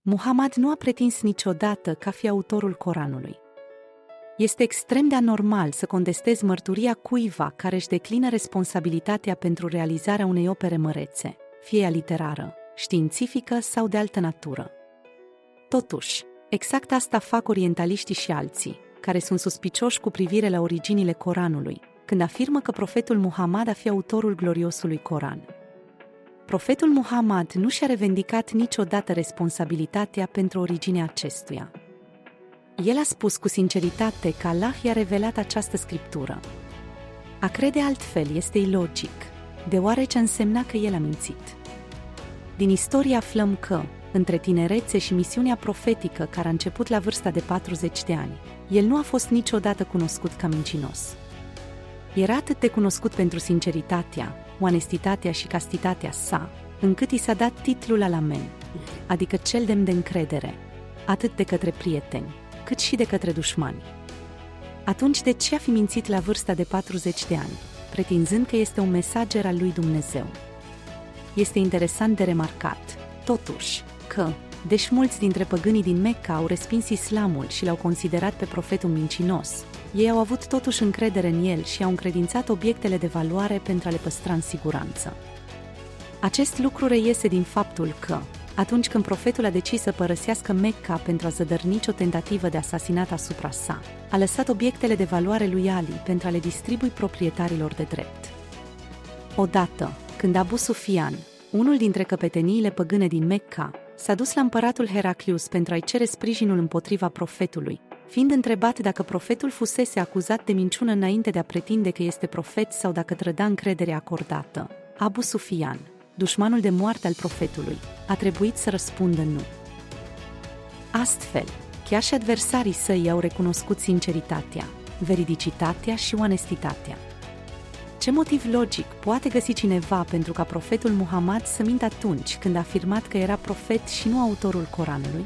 Muhammad nu a pretins niciodată că a fi autorul Coranului. Este extrem de anormal să contestezi mărturia cuiva care își declină responsabilitatea pentru realizarea unei opere mărețe, fie ea literară, științifică sau de altă natură. Totuși, exact asta fac orientaliștii și alții, care sunt suspicioși cu privire la originile Coranului, când afirmă că profetul Muhammad a fi autorul gloriosului Coran. Profetul Muhammad nu și-a revendicat niciodată responsabilitatea pentru originea acestuia. El a spus cu sinceritate că Allah i-a revelat această scriptură. A crede altfel este ilogic, deoarece însemna că el a mințit. Din istorie aflăm că, între tinerețe și misiunea profetică care a început la vârsta de 40 de ani, el nu a fost niciodată cunoscut ca mincinos. Era atât de cunoscut pentru sinceritatea, onestitatea și castitatea sa, încât i s-a dat titlul al-Amin, adică cel demn de încredere, atât de către prieteni, cât și de către dușmani. Atunci de ce a fi mințit la vârsta de 40 de ani, pretinzând că este un mesager al lui Dumnezeu? Este interesant de remarcat, totuși, că, deși mulți dintre păgânii din Mecca au respins islamul și l-au considerat pe profetul mincinos, ei au avut totuși încredere în el și au încredințat obiectele de valoare pentru a le păstra în siguranță. Acest lucru reiese din faptul că, atunci când profetul a decis să părăsească Mecca pentru a zădărni o tentativă de asasinat asupra sa, a lăsat obiectele de valoare lui Ali pentru a le distribui proprietarilor de drept. Odată, când Abu Sufyan, unul dintre căpeteniile păgâne din Mecca, s-a dus la împăratul Heraclius pentru a-i cere sprijinul împotriva profetului, fiind întrebat dacă profetul fusese acuzat de minciună înainte de a pretinde că este profet sau dacă trăda încrederea acordată, Abu Sufyan, dușmanul de moarte al profetului, a trebuit să răspundă nu. Astfel, chiar și adversarii săi au recunoscut sinceritatea, veridicitatea și onestitatea. Ce motiv logic poate găsi cineva pentru ca profetul Muhammad să mintă atunci când a afirmat că era profet și nu autorul Coranului?